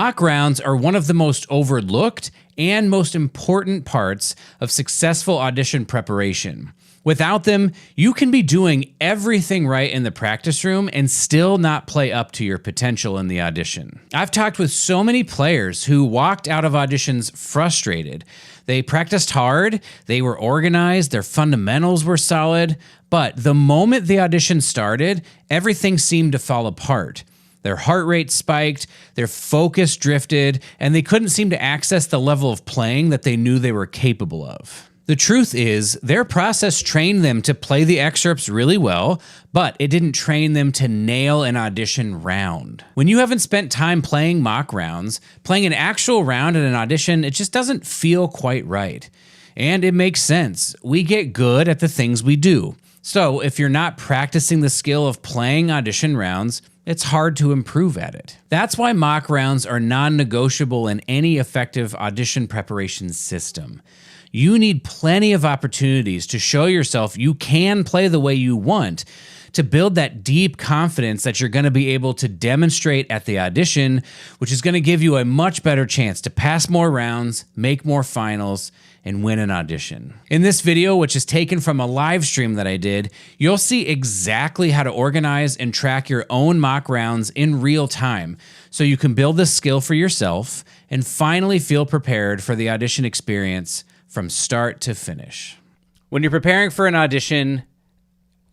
Mock rounds are one of the most overlooked and most important parts of successful audition preparation. Without them, you can be doing everything right in the practice room and still not play up to your potential in the audition. I've talked with so many players who walked out of auditions frustrated. They practiced hard, they were organized, their fundamentals were solid, but the moment the audition started, everything seemed to fall apart. Their heart rate spiked, their focus drifted, and they couldn't seem to access the level of playing that they knew they were capable of. The truth is, their process trained them to play the excerpts really well, but it didn't train them to nail an audition round. When you haven't spent time playing mock rounds, playing an actual round at an audition, it just doesn't feel quite right. And it makes sense. We get good at the things we do. So if you're not practicing the skill of playing audition rounds, it's hard to improve at it. That's why mock rounds are non-negotiable in any effective audition preparation system. You need plenty of opportunities to show yourself you can play the way you want, to build that deep confidence that you're going to be able to demonstrate at the audition, which is going to give you a much better chance to pass more rounds, make more finals, and win an audition. In this video, which is taken from a live stream that I did, you'll see exactly how to organize and track your own mock rounds in real time, so you can build this skill for yourself and finally feel prepared for the audition experience from start to finish. When you're preparing for an audition,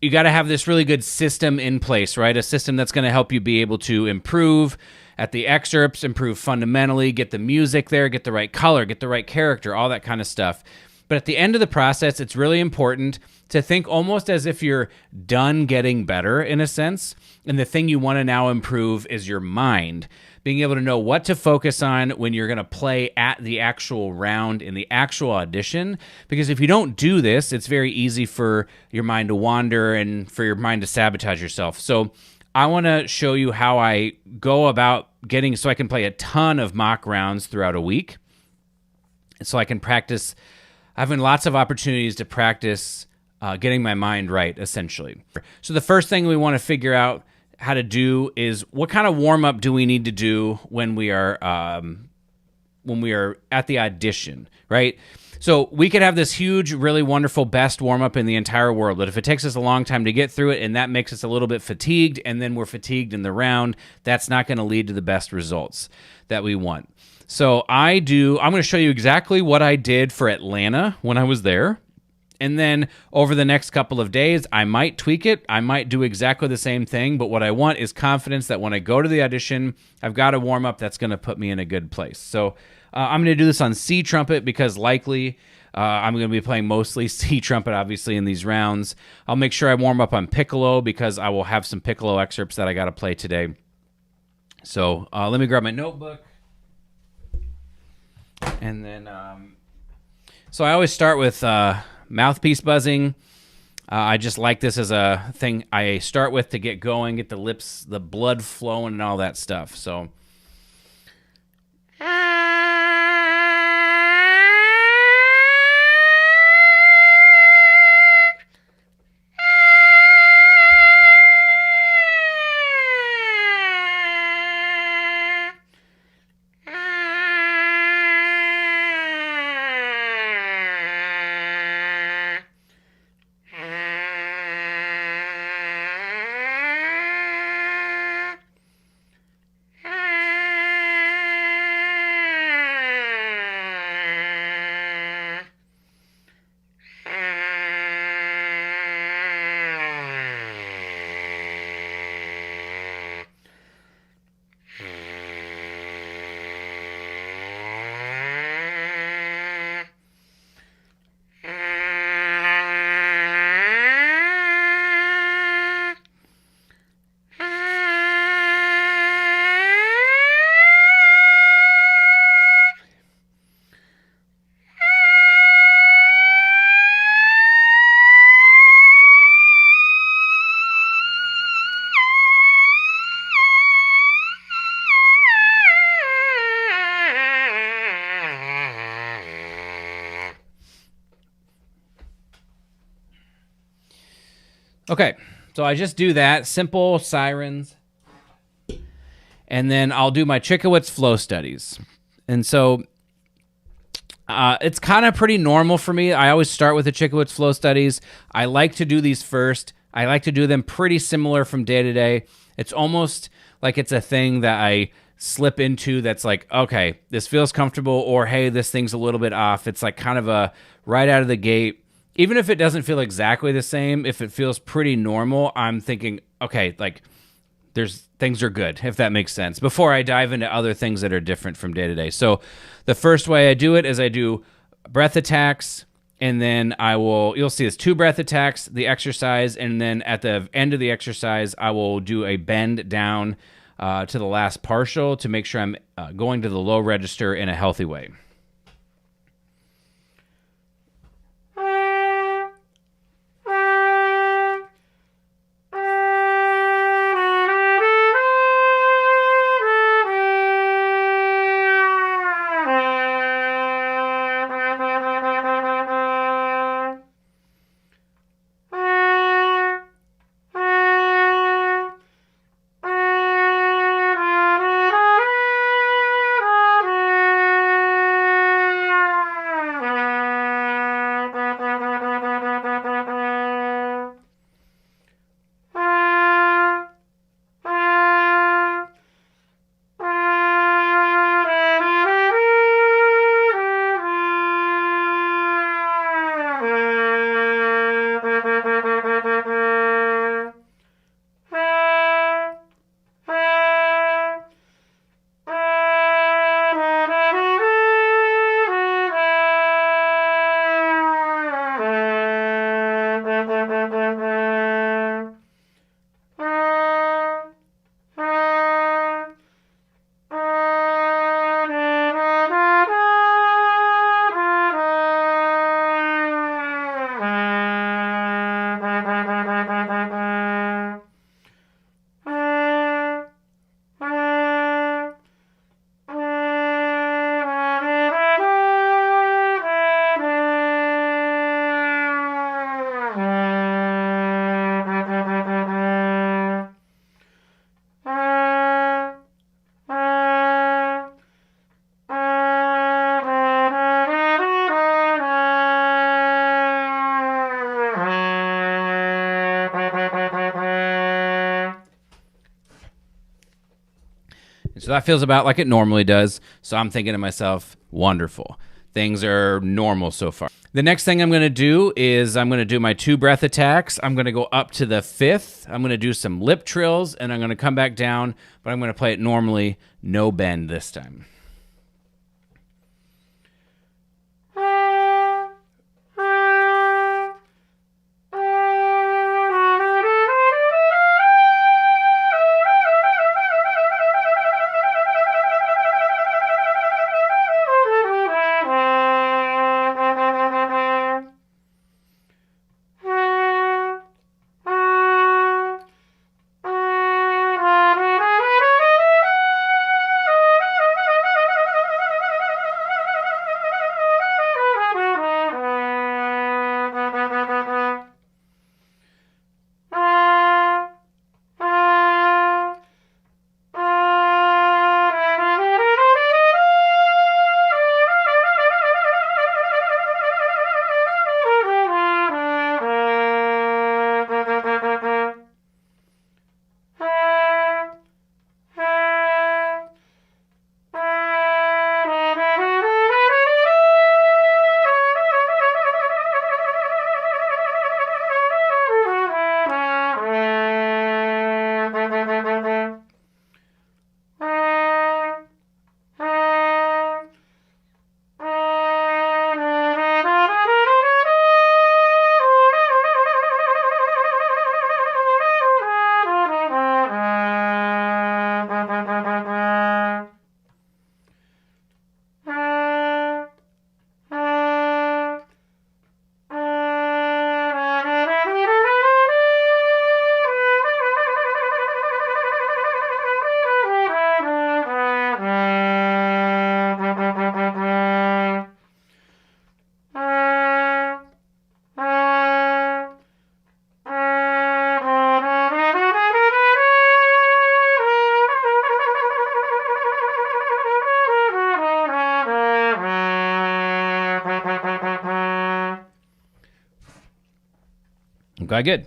you got to have this really good system in place, right? A system that's going to help you be able to improve at the excerpts, improve fundamentally, get the music there, get the right color, get the right character, all that kind of stuff. But at the end of the process, it's really important to think almost as if you're done getting better in a sense. And the thing you want to now improve is your mind. Being able to know what to focus on when you're going to play at the actual round in the actual audition. Because if you don't do this, it's very easy for your mind to wander and for your mind to sabotage yourself. So I want to show you how I go about getting so I can play a ton of mock rounds throughout a week. So I can practice, having lots of opportunities to practice getting my mind right, essentially. So the first thing we want to figure out how to do is what kind of warm-up do we need to do when we are at the audition, right? So we could have this huge, really wonderful, best warm-up in the entire world, but if it takes us a long time to get through it and that makes us a little bit fatigued and then we're fatigued in the round, that's not going to lead to the best results that we want. So I'm going to show you exactly what I did for Atlanta when I was there. And then over the next couple of days, I might tweak it. I might do exactly the same thing. But what I want is confidence that when I go to the audition, I've got a warm up that's going to put me in a good place. So I'm going to do this on C trumpet because likely I'm going to be playing mostly C trumpet, obviously, in these rounds. I'll make sure I warm up on piccolo because I will have some piccolo excerpts that I got to play today. So let me grab my notebook. And then, so I always start with mouthpiece buzzing. I just like this as a thing I start with to get going, get the lips, the blood flowing and all that stuff. So okay, so I just do that, simple sirens. and then I'll do my Chickowitz flow studies. And so it's kind of pretty normal for me. I always start with the Chickowitz flow studies. I like to do these first. I like to do them pretty similar from day to day. It's almost like it's a thing that I slip into that's like, okay, this feels comfortable, or hey, this thing's a little bit off. It's like kind of a right out of the gate. Even if it doesn't feel exactly the same, if it feels pretty normal, I'm thinking, okay, like things are good, if that makes sense, before I dive into other things that are different from day to day. So the first way I do it is I do breath attacks, and then you'll see this 2 breath attacks, the exercise, and then at the end of the exercise, I will do a bend down to the last partial to make sure I'm going to the low register in a healthy way. So that feels about like it normally does. So I'm thinking to myself, wonderful. Things are normal so far. The next thing I'm going to do is I'm going to do my 2 breath attacks. I'm going to go up to the 5th. I'm going to do some lip trills, and I'm going to come back down, but I'm going to play it normally, no bend this time. Okay, good.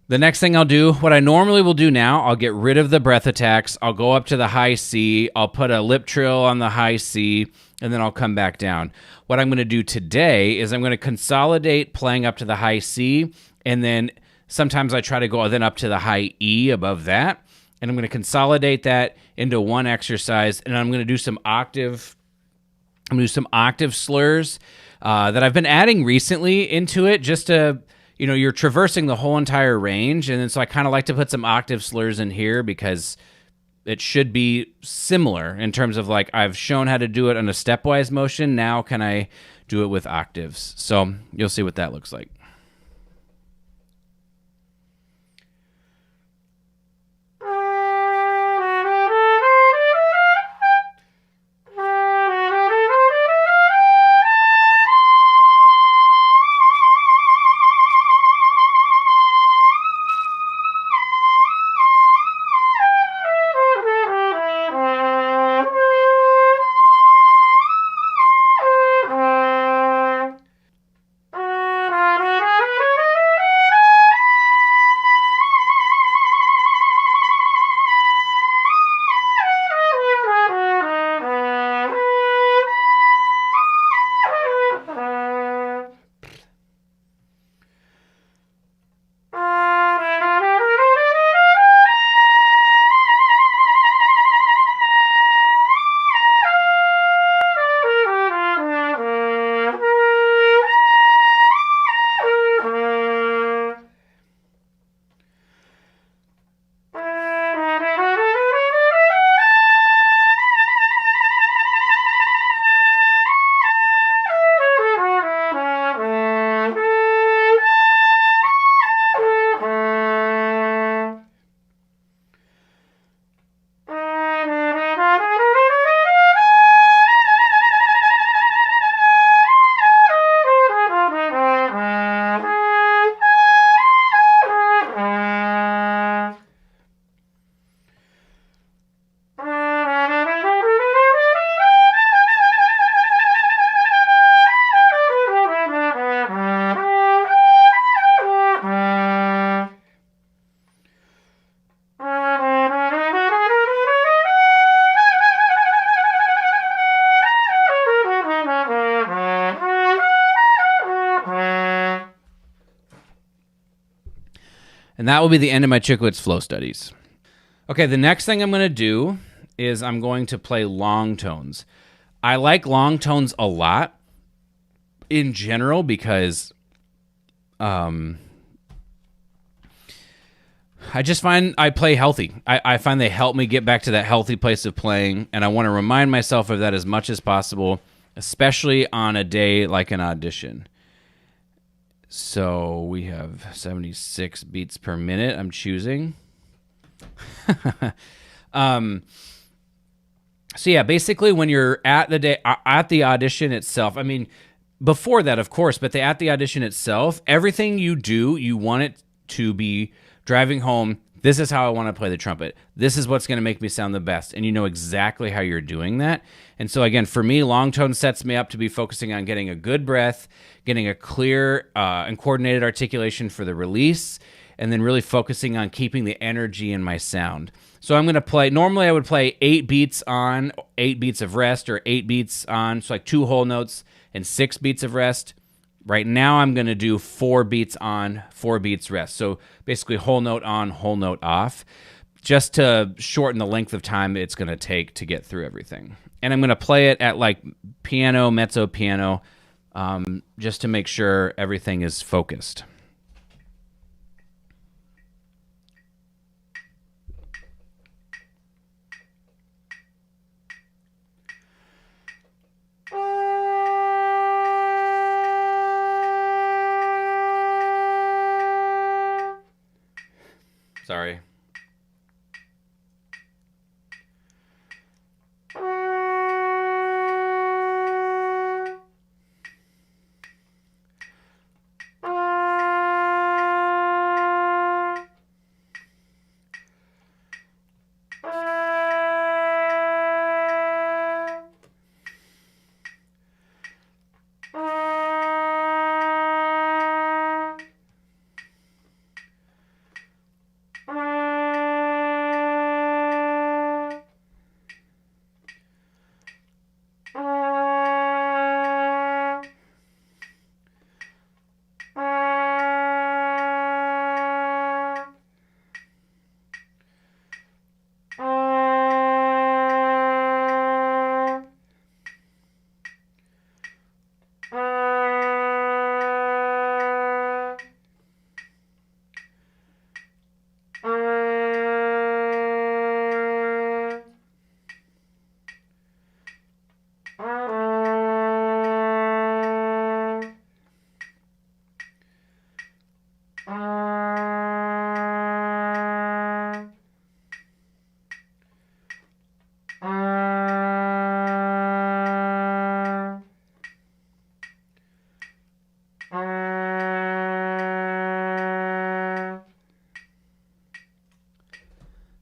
The next thing I'll do, what I normally will do now, I'll get rid of the breath attacks. I'll go up to the high C. I'll put a lip trill on the high C, and then I'll come back down. What I'm going to do today is I'm going to consolidate playing up to the high C, and then sometimes I try to go then up to the high E above that, and I'm going to consolidate that into one exercise, and I'm going to do some octave slurs that I've been adding recently into it just to, you're traversing the whole entire range. And then so I kind of like to put some octave slurs in here because it should be similar in terms of like I've shown how to do it on a stepwise motion. Now can I do it with octaves? So you'll see what that looks like. And that will be the end of my Chicklets flow studies. Okay, the next thing I'm going to do is I'm going to play long tones. I like long tones a lot in general because I just find I play healthy. I find they help me get back to that healthy place of playing, and I want to remind myself of that as much as possible, especially on a day like an audition. So we have 76 beats per minute I'm choosing. So yeah, basically when you're at the audition itself, I mean, before that, of course, but at the audition itself, everything you do, you want it to be driving home, this is how I want to play the trumpet. This is what's going to make me sound the best. And you know exactly how you're doing that. And so again, for me, long tone sets me up to be focusing on getting a good breath, getting a clear and coordinated articulation for the release, and then really focusing on keeping the energy in my sound. So I'm going to play, normally I would play 8 beats on, 8 beats of rest, or 8 beats on, so like 2 whole notes and 6 beats of rest. Right now I'm going to do 4 beats on, 4 beats rest. So basically whole note on, whole note off, just to shorten the length of time it's going to take to get through everything. And I'm going to play it at like piano, mezzo piano, just to make sure everything is focused. Sorry.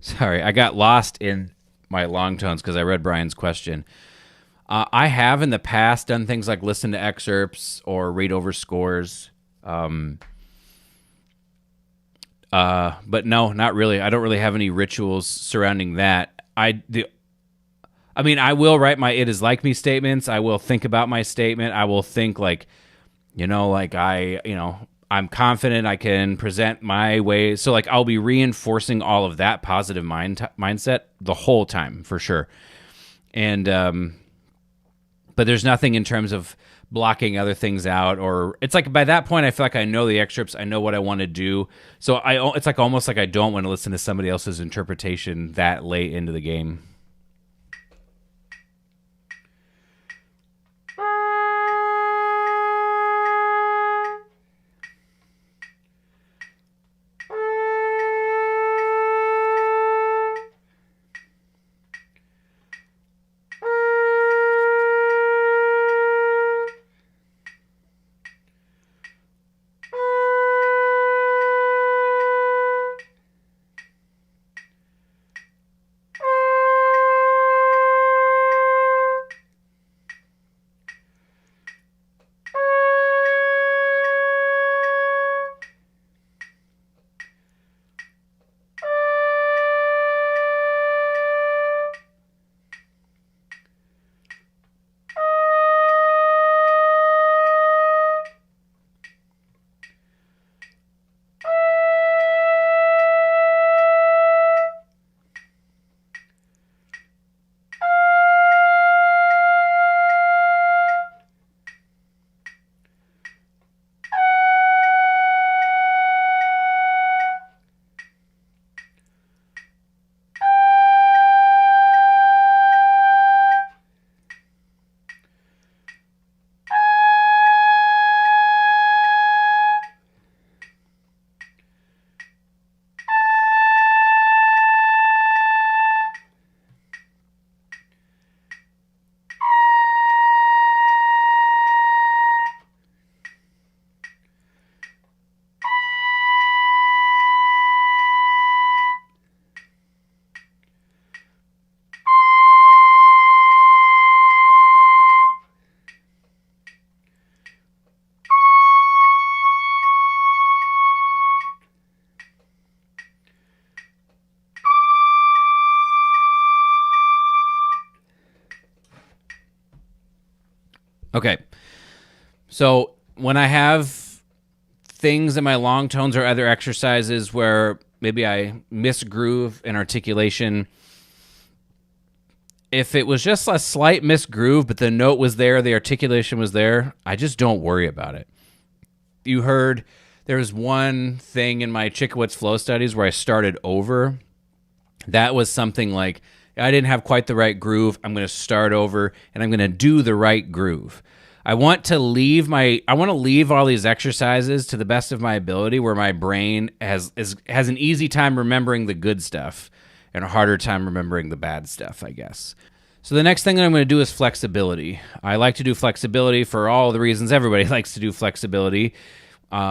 Sorry, I got lost in my long tones because I read Brian's question. I have in the past done things like listen to excerpts or read over scores. But no, not really. I don't really have any rituals surrounding that. I will write my "it is like me" statements. I will think about my statement. I will think like, I'm confident I can present my way. So like I'll be reinforcing all of that positive mindset the whole time for sure. And but there's nothing in terms of blocking other things out, or it's like by that point I feel like I know the excerpts, I know what I want to do. So it's like almost like I don't want to listen to somebody else's interpretation that late into the game. Okay. So when I have things in my long tones or other exercises where maybe I miss groove in articulation, if it was just a slight misgroove, but the note was there, the articulation was there, I just don't worry about it. You heard there was one thing in my Chickowitz flow studies where I started over. That was something like, I didn't have quite the right groove. I'm going to start over and I'm going to do the right groove. I want to leave all these exercises to the best of my ability where my brain has an easy time remembering the good stuff and a harder time remembering the bad stuff, I guess. So the next thing that I'm going to do is flexibility. I like to do flexibility for all the reasons everybody likes to do flexibility.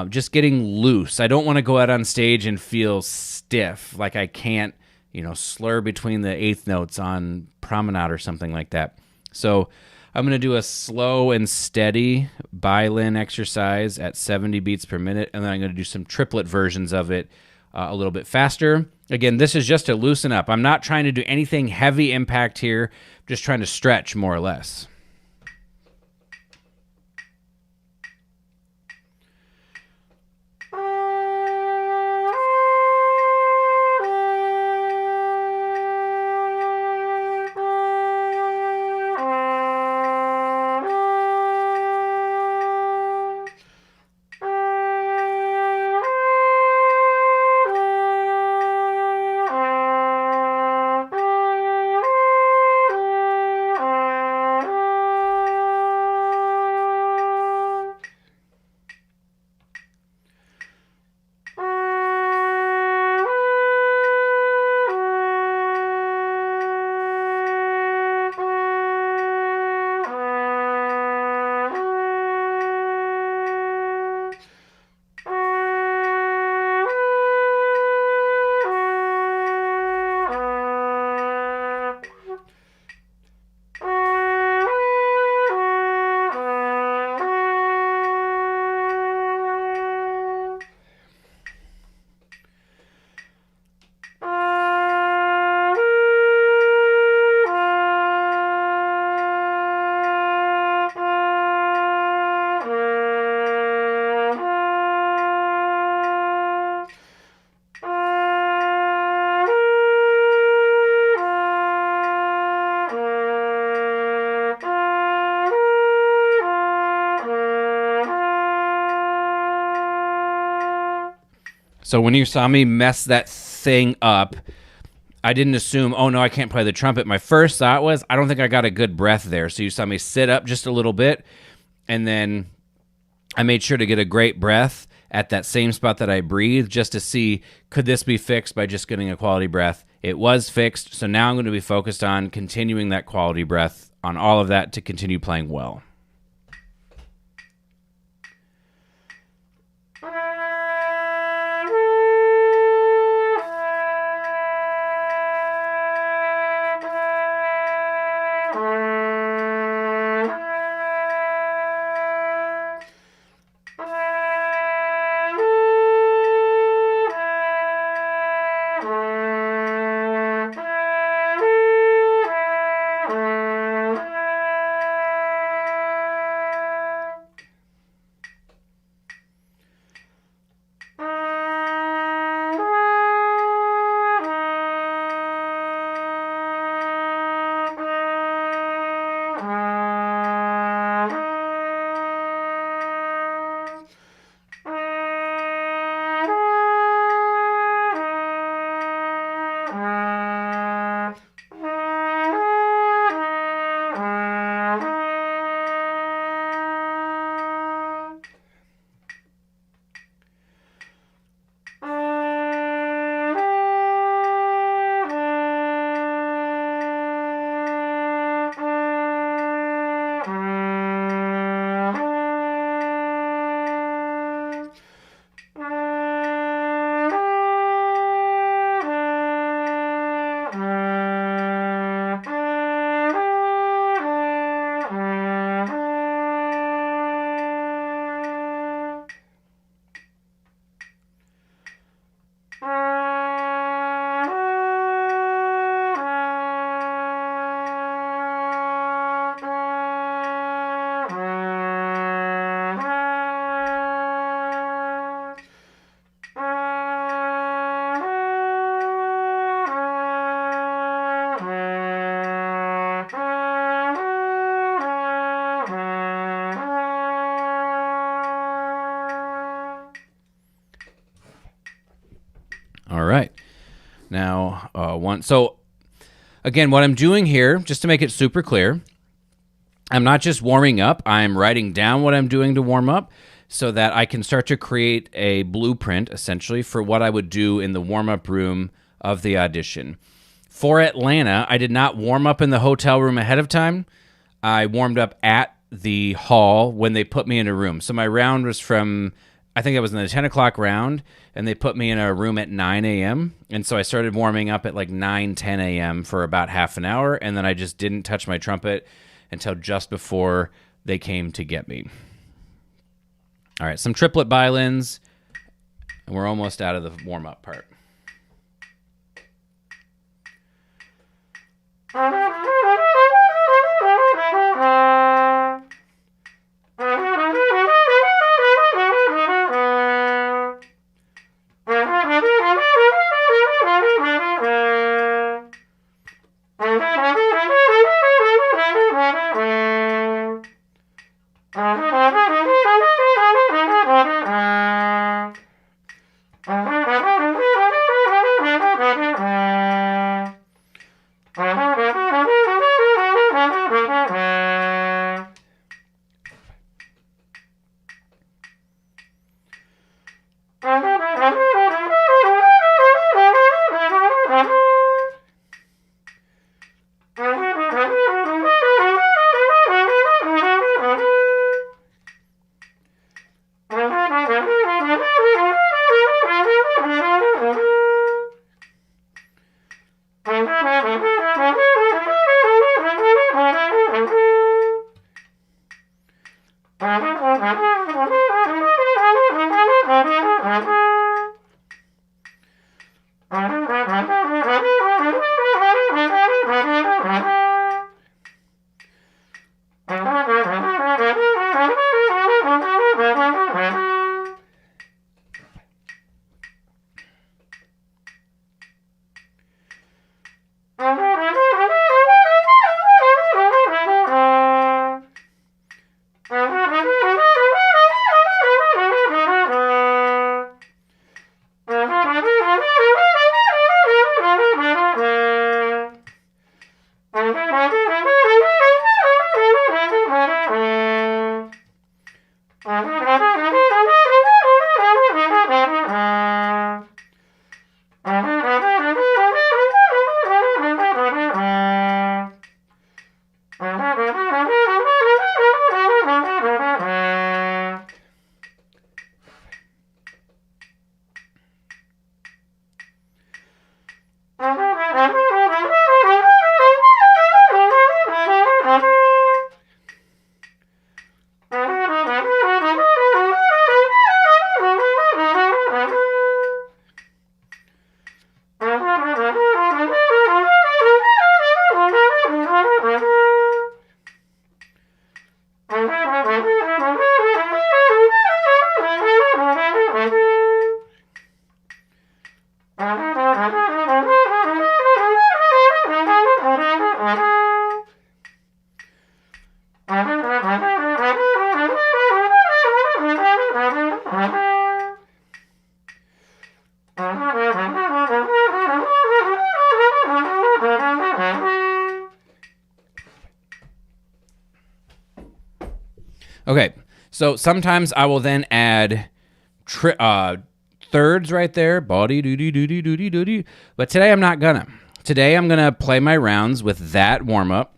Just getting loose. I don't want to go out on stage and feel stiff, like I can't, slur between the eighth notes on Promenade or something like that. So I'm going to do a slow and steady violin exercise at 70 beats per minute, and then I'm going to do some triplet versions of it a little bit faster. Again, this is just to loosen up. I'm not trying to do anything heavy impact here, I'm just trying to stretch more or less. So when you saw me mess that thing up, I didn't assume, oh no, I can't play the trumpet. My first thought was, I don't think I got a good breath there. So you saw me sit up just a little bit, and then I made sure to get a great breath at that same spot that I breathed, just to see, could this be fixed by just getting a quality breath? It was fixed, so now I'm going to be focused on continuing that quality breath on all of that to continue playing well. All right. Now, so again, what I'm doing here, just to make it super clear, I'm not just warming up. I'm writing down what I'm doing to warm up so that I can start to create a blueprint, essentially, for what I would do in the warm-up room of the audition. For Atlanta, I did not warm up in the hotel room ahead of time. I warmed up at the hall when they put me in a room. So my round was from, I think I was in the 10 o'clock round, and they put me in a room at 9 a.m. And so I started warming up at like 9, 10 a.m. for about half an hour, and then I just didn't touch my trumpet until just before they came to get me. All right, some triplet violins, and we're almost out of the warm-up part. Okay, so sometimes I will then add thirds right there. But today I'm not gonna. Today I'm gonna play my rounds with that warm up,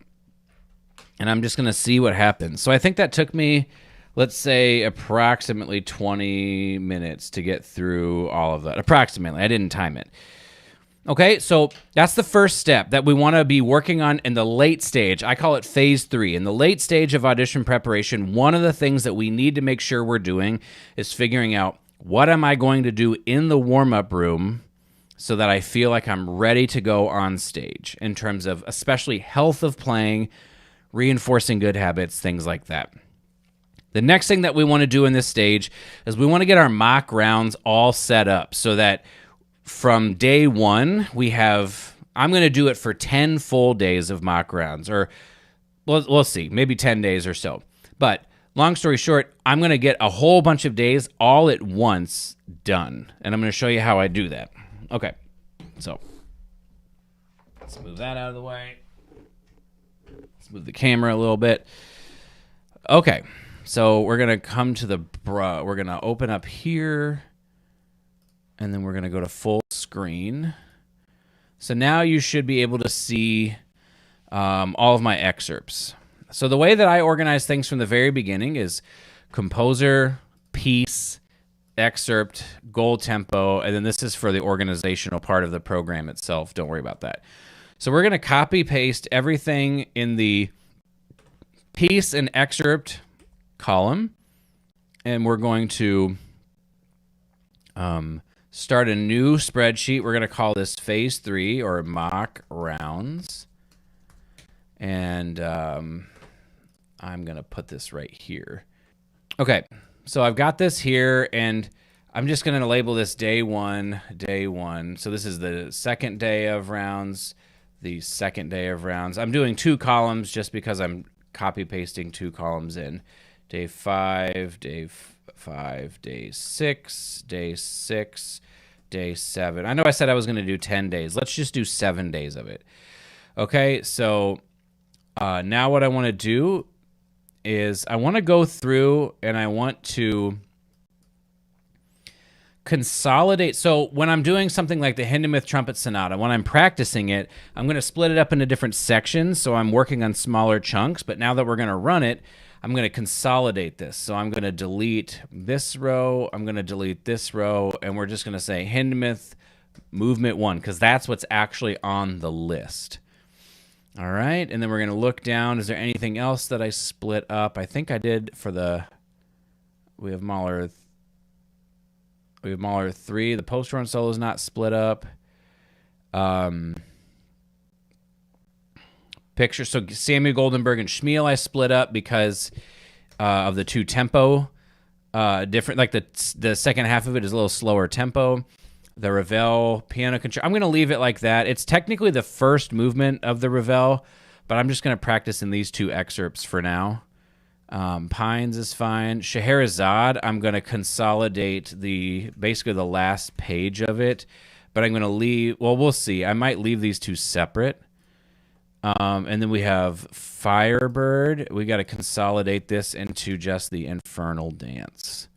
and I'm just gonna see what happens. So I think that took me, let's say, approximately 20 minutes to get through all of that. Approximately, I didn't time it. Okay, so that's the first step that we want to be working on in the late stage. I call it phase 3. In the late stage of audition preparation, one of the things that we need to make sure we're doing is figuring out, what am I going to do in the warm-up room so that I feel like I'm ready to go on stage, in terms of especially health of playing, reinforcing good habits, things like that. The next thing that we want to do in this stage is we want to get our mock rounds all set up so that from day one, I'm going to do it for 10 full days of mock rounds, or we'll see, maybe 10 days or so. But long story short, I'm going to get a whole bunch of days all at once done, and I'm going to show you how I do that. Okay, so let's move that out of the way. Let's move the camera a little bit. Okay, so we're going to come to we're going to open up here, and then we're going to go to full screen. So now you should be able to see all of my excerpts. So the way that I organize things from the very beginning is composer, piece, excerpt, goal tempo, and then this is for the organizational part of the program itself. Don't worry about that. So we're going to copy paste everything in the piece and excerpt column, and we're going to start a new spreadsheet. We're going to call this phase 3, or mock rounds. And I'm going to put this right here. Okay, so I've got this here, and I'm just going to label this day one. So this is the second day of rounds, the second day of rounds. I'm doing 2 columns just because I'm copy pasting 2 columns in. Day 5, day 5, day 6, day 6, day 7. I know I said I was going to do 10 days. Let's just do 7 days of it. Okay, so now what I want to do is I want to go through and I want to consolidate. So when I'm doing something like the Hindemith Trumpet Sonata, when I'm practicing it, I'm going to split it up into different sections, so I'm working on smaller chunks. But now that we're going to run it, I'm going to consolidate this. So I'm going to delete this row, I'm going to delete this row, and we're just going to say Hindemith Movement 1, because that's what's actually on the list. All right, and then we're going to look down. Is there anything else that I split up? I think I did for we have Mahler 3. The post-horn solo is not split up. Picture. So Samuel Goldenberg and Schmiel I split up because of the 2 tempo different. Like the second half of it is a little slower tempo. The Ravel piano concerto, I'm going to leave it like that. It's technically the first movement of the Ravel, but I'm just going to practice in these 2 excerpts for now. Pines is fine. Scheherazade, I'm going to consolidate basically the last page of it, but I'm going to leave, well, we'll see. I might leave these 2 separate. And then we have Firebird. We got to consolidate this into just the Infernal Dance.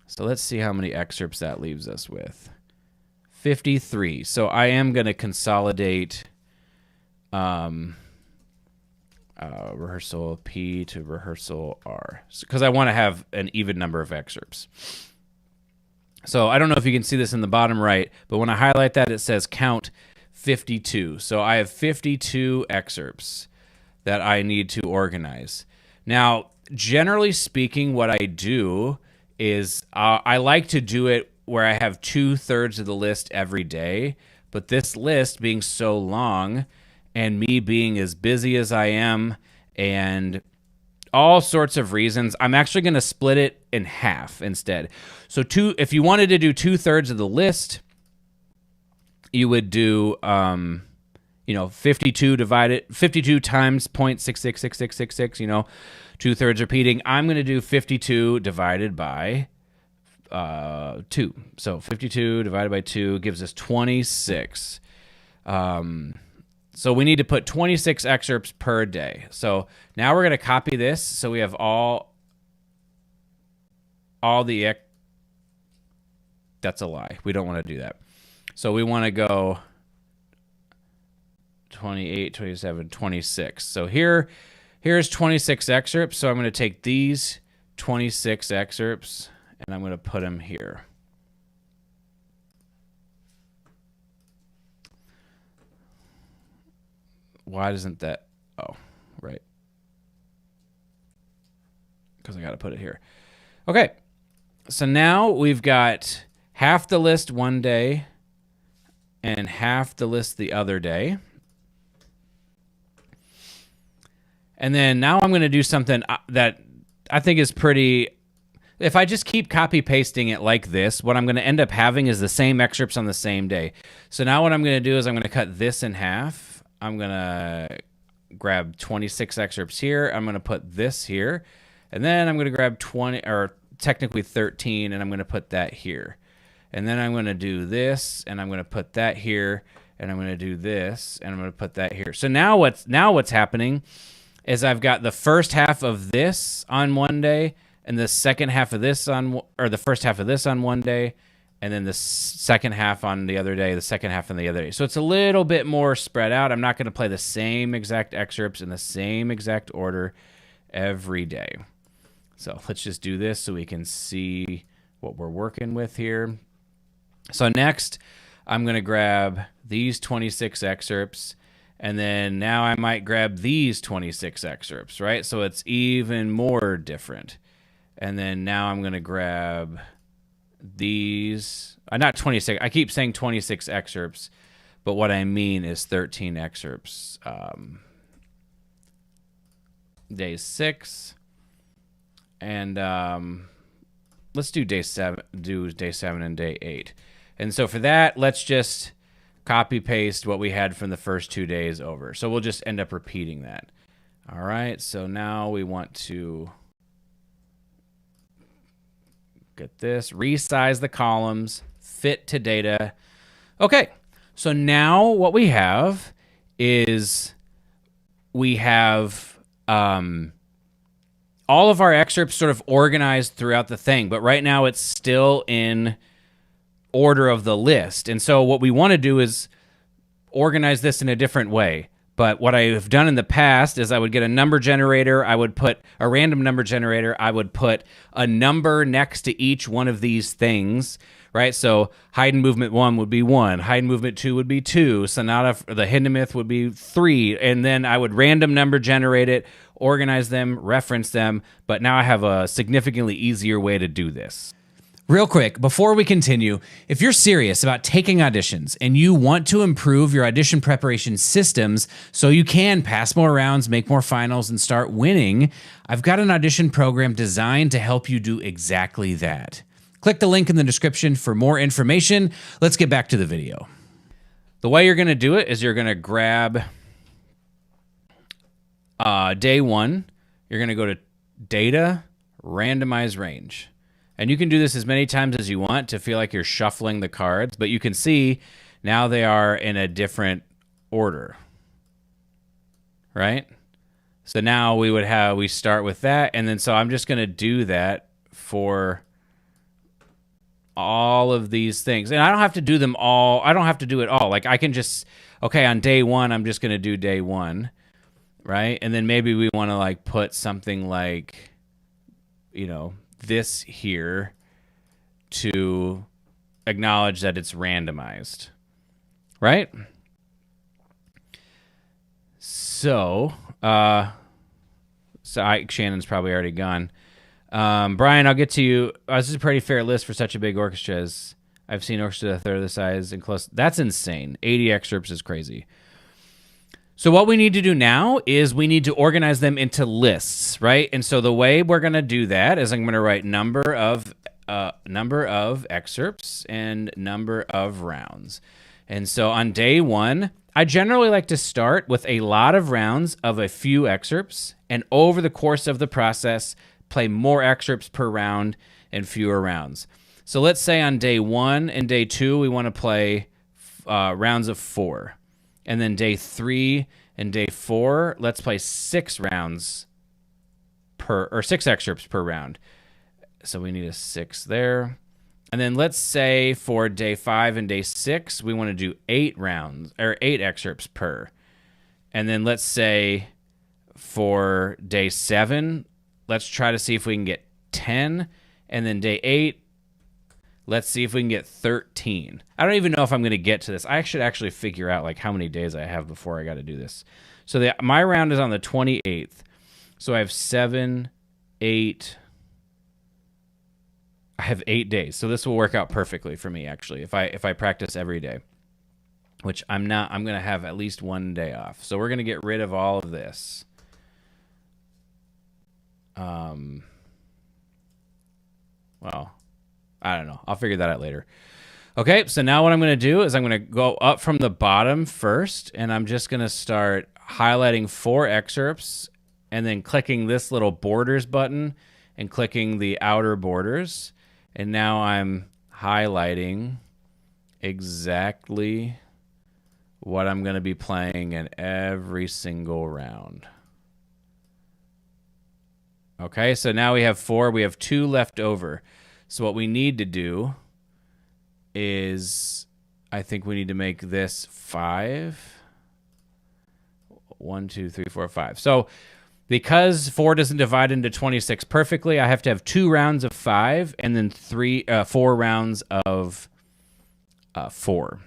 So let's see how many excerpts that leaves us with. 53. So I am going to consolidate rehearsal P to rehearsal R, because I want to have an even number of excerpts. So I don't know if you can see this in the bottom right, but when I highlight that, it says count 52. So I have 52 excerpts that I need to organize. Now, generally speaking, what I do is I like to do it where I have 2/3 of the list every day. But this list being so long and me being as busy as I am and all sorts of reasons, I'm actually going to split it in half instead. So if you wanted to do 2/3 of the list, you would do 52 times 0.666666, 2/3 repeating. I'm going to do 52 divided by 2. So 52 divided by 2 gives us 26. So we need to put 26 excerpts per day. So now we're going to copy this. So we have all the, that's a lie. We don't want to do that. So we want to go 28, 27, 26. So here's 26 excerpts. So I'm going to take these 26 excerpts and I'm going to put them here. Why doesn't that? Oh, right. Because I got to put it here. Okay. So now we've got half the list one day and half the list the other day. And then now I'm going to do something that I think is pretty... If I just keep copy pasting it like this, what I'm going to end up having is the same excerpts on the same day. So now what I'm going to do is I'm going to cut this in half. I'm going to grab 26 excerpts here. I'm going to put this here. And then I'm going to grab 20, or technically 13, and I'm going to put that here. And then I'm going to do this, and I'm going to put that here, and I'm going to do this, and I'm going to put that here. So now what's happening is I've got the first half of this on one day, and the second half of this the first half of this on one day, and then the second half on the other day, the second half on the other day. So it's a little bit more spread out. I'm not going to play the same exact excerpts in the same exact order every day. So let's just do this so we can see what we're working with here. So next, I'm going to grab these 26 excerpts, and then now I might grab these 26 excerpts, right? So it's even more different. And then now I'm going to grab these, not 26, I keep saying 26 excerpts, but what I mean is 13 excerpts. Day 6, and let's do day 7 and day 8. And so for that, let's just copy paste what we had from the first 2 days over. So we'll just end up repeating that. All right, so now we want to get this, resize the columns, fit to data. Okay, so now what we have is we have all of our excerpts sort of organized throughout the thing, but right now it's still in order of the list. And so what we want to do is organize this in a different way. But what I have done in the past is I would get a number generator. I would put a random number generator. I would put a number next to each one of these things, right? So Haydn movement 1 would be 1. Haydn movement 2 would be 2. Sonata, the Hindemith would be 3. And then I would random number generate it, organize them, reference them. But now I have a significantly easier way to do this. Real quick, before we continue, if you're serious about taking auditions and you want to improve your audition preparation systems so you can pass more rounds, make more finals, and start winning, I've got an audition program designed to help you do exactly that. Click the link in the description for more information. Let's get back to the video. The way you're going to do it is you're going to grab day 1. You're going to go to Data, Randomize Range. And you can do this as many times as you want to feel like you're shuffling the cards, but you can see now they are in a different order, right? So now we start with that, and then so I'm just going to do that for all of these things. And I don't have to do them all. I don't have to do it all. Like I can just, okay, on day 1, I'm just going to do day 1. right? And then maybe we want to like put something like, this here to acknowledge that it's randomized, right? So, Shannon's probably already gone. Brian, I'll get to you. This is a pretty fair list for such a big orchestra. I've seen orchestra a third of the size and close. That's insane. 80 excerpts is crazy. So what we need to do now is we need to organize them into lists, right? And so the way we're going to do that is I'm going to write number of excerpts and number of rounds. And so on day 1, I generally like to start with a lot of rounds of a few excerpts, and over the course of the process, play more excerpts per round and fewer rounds. So let's say on day 1 and day 2, we want to play rounds of 4. And then day 3 and day 4, let's play 6 excerpts per round. So we need a 6 there. And then let's say for day 5 and day 6, we want to do 8 excerpts per. And then let's say for day 7, let's try to see if we can get 10. And then day 8, let's see if we can get 13. I don't even know if I'm going to get to this. I should actually figure out like how many days I have before I got to do this. So my round is on the 28th. So I have 7, 8. I have 8 days. So this will work out perfectly for me actually if I practice every day. Which I'm not. I'm going to have at least 1 day off. So we're going to get rid of all of this. Well, I don't know. I'll figure that out later. Okay, so now what I'm going to do is I'm going to go up from the bottom first, and I'm just going to start highlighting 4 excerpts and then clicking this little borders button and clicking the outer borders. And now I'm highlighting exactly what I'm going to be playing in every single round. Okay, so now we have 4. We have 2 left over. So what we need to do is, I think we need to make this 5. 1, 2, 3, 4, 5. So because 4 doesn't divide into 26 perfectly, I have to have 2 rounds of 5 and then 4 rounds of 4.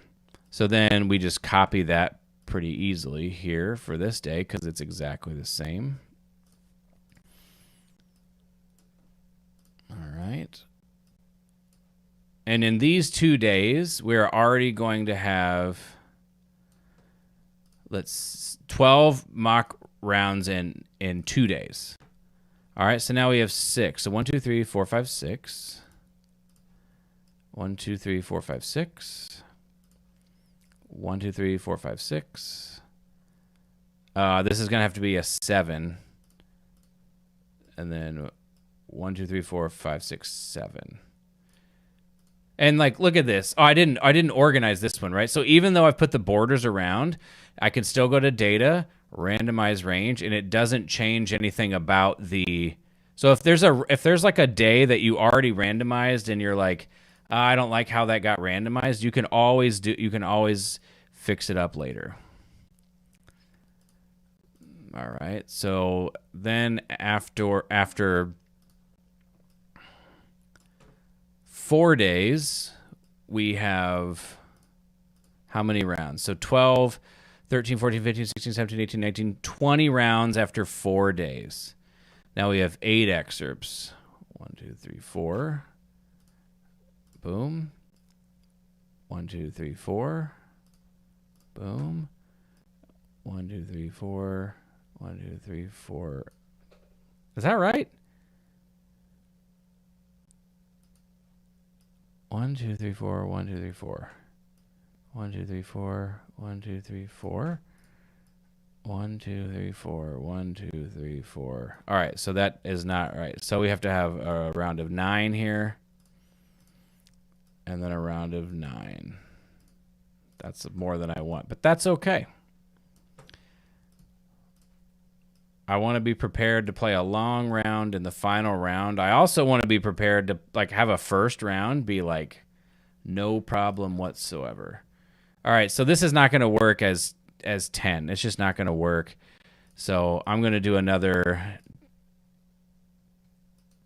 So then we just copy that pretty easily here for this day because it's exactly the same. All right. And in these 2 days, we're already going to have 12 mock rounds in 2 days. All right, so now we have 6. So 1, 2, 3, 4, 5, 6. 1, 2, 3, 4, 5, 6. 1, 2, 3, 4, 5, 6. This is going to have to be a 7. And then 1, 2, 3, 4, 5, 6, 7. And like, look at this. Oh, I didn't organize this one, right? So even though I've put the borders around, I can still go to data, randomize range, and it doesn't change anything about the. So if there's like a day that you already randomized and you're like, I don't like how that got randomized, you can always fix it up later. All right. So then after 4 days, we have how many rounds? So 12, 13, 14, 15, 16, 17, 18, 19, 20 rounds after 4 days. Now we have 8 excerpts. 1, 2, 3, 4. Boom. 1, 2, 3, 4. Boom. 1, 2, 3, 4. 1, 2, 3, 4. Is that right? 1, 2, 3, 4. 1, 2, 3, 4. 1, 2, 3, 4. 1, 2, 3, 4. 1, 2, 3, 4. 1, 2, 3, 4. All right, so that is not right. So we have to have a round of 9 here. And then a round of 9. That's more than I want, but that's okay. I want to be prepared to play a long round in the final round. I also want to be prepared to like have a first round be like no problem whatsoever. All right, so this is not going to work as 10. It's just not going to work. So I'm going to do another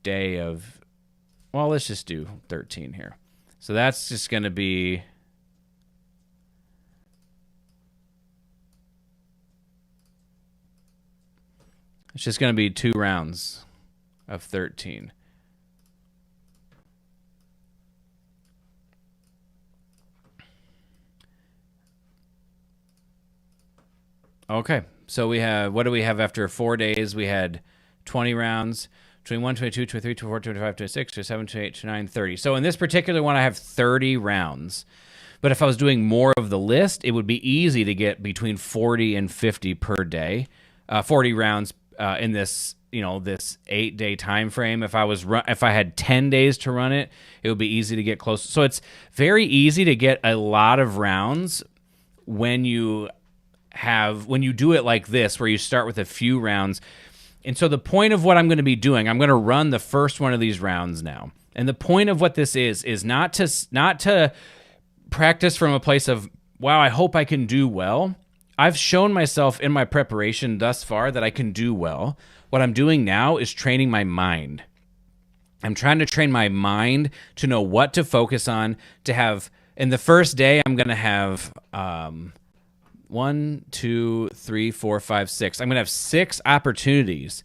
day of, well, let's just do 13 here. So that's just going to be, it's just going to be 2 rounds of 13. Okay, so we have, what do we have after 4 days? We had 20 rounds, 21, 22, 23, 24, 25, 26, 27, 28, 29, 30. So in this particular one, I have 30 rounds. But if I was doing more of the list, it would be easy to get between 40 and 50 per day, 40 rounds in this, this 8-day time frame. If I had 10 days to run it, it would be easy to get close. So it's very easy to get a lot of rounds when you do it like this, where you start with a few rounds. And so the point of what I'm going to be doing, I'm going to run the first one of these rounds now. And the point of what this is not to practice from a place of, wow, I hope I can do well. I've shown myself in my preparation thus far that I can do well. What I'm doing now is training my mind. I'm trying to train my mind to know what to focus on, to have, in the first day, I'm going to have 1, 2, 3, 4, 5, 6. I'm going to have 6 opportunities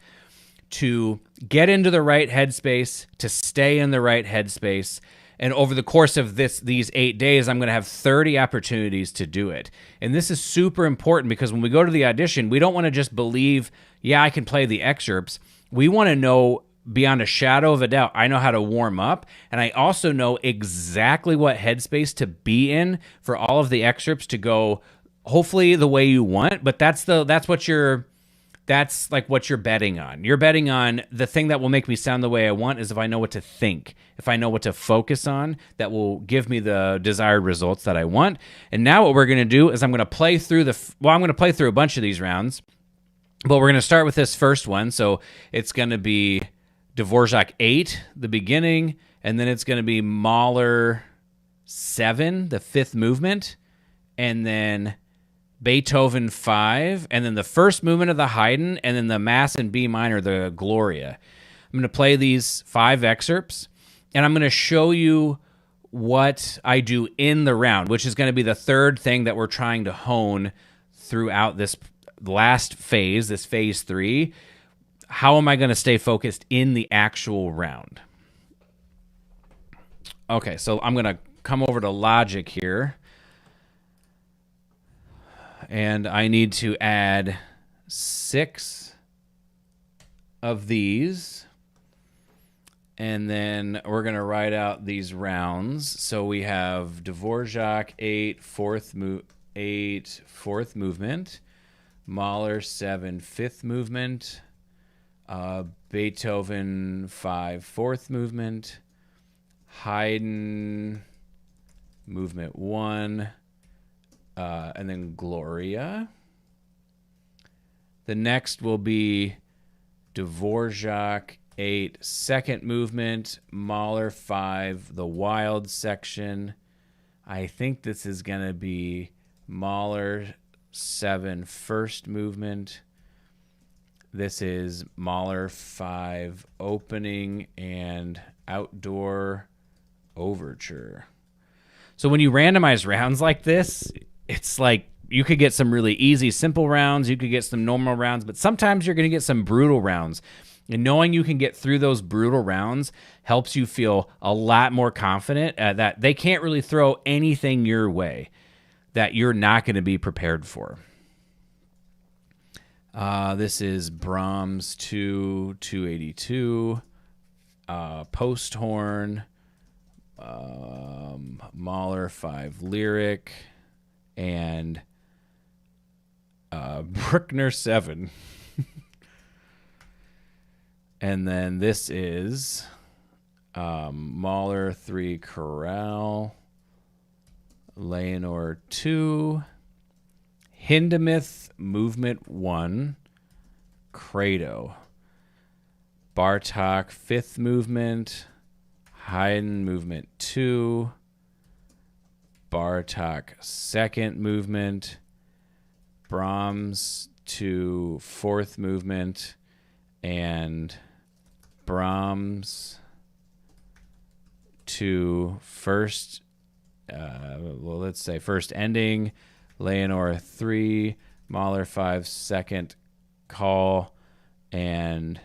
to get into the right headspace, to stay in the right headspace. And over the course of these 8 days, I'm going to have 30 opportunities to do it. And this is super important because when we go to the audition, we don't want to just believe, yeah, I can play the excerpts. We want to know beyond a shadow of a doubt, I know how to warm up. And I also know exactly what headspace to be in for all of the excerpts to go hopefully the way you want. But that's what you're betting on. You're betting on the thing that will make me sound the way I want is if I know what to think, if I know what to focus on, that will give me the desired results that I want. And now what we're going to do is I'm going to play through a bunch of these rounds, but we're going to start with this first one. So it's going to be Dvorak 8, the beginning, and then it's going to be Mahler 7, the 5th movement, and then Beethoven 5, and then the first movement of the Haydn, and then the Mass in B minor, the Gloria. I'm going to play these 5 excerpts, and I'm going to show you what I do in the round, which is going to be the third thing that we're trying to hone throughout this last phase, this phase 3. How am I going to stay focused in the actual round? Okay, so I'm going to come over to Logic here. And I need to add 6 of these. And then we're going to write out these rounds. So we have Dvorak 8, 4th movement. Mahler 7, 5th movement. Beethoven 5, 4th movement. Haydn movement 1. And then Gloria. The next will be Dvorak 8, 2nd movement, Mahler 5, the Wild section. I think this is going to be Mahler 7, 1st movement. This is Mahler 5, opening and outdoor overture. So when you randomize rounds like this, it's like you could get some really easy, simple rounds. You could get some normal rounds, but sometimes you're going to get some brutal rounds. And knowing you can get through those brutal rounds helps you feel a lot more confident that they can't really throw anything your way that you're not going to be prepared for. This is Brahms 2, 282, post horn, Mahler 5 lyric, and Bruckner 7. And then this is Mahler 3 chorale, Leonore 2, Hindemith movement 1, Credo, Bartok 5th movement, Haydn movement 2, Bartok 2nd movement, Brahms to fourth movement, and Brahms to first, let's say first ending, Leonore 3, Mahler 5, second call, and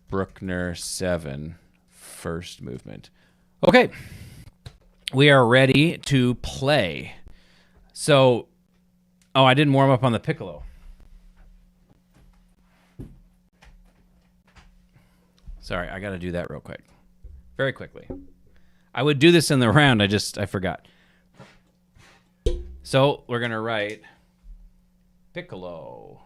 Bruckner 7, first movement. Okay, we are ready to play. So, I didn't warm up on the piccolo. Sorry, I got to do that real quick. Very quickly. I would do this in the round, I forgot. So, we're going to write piccolo.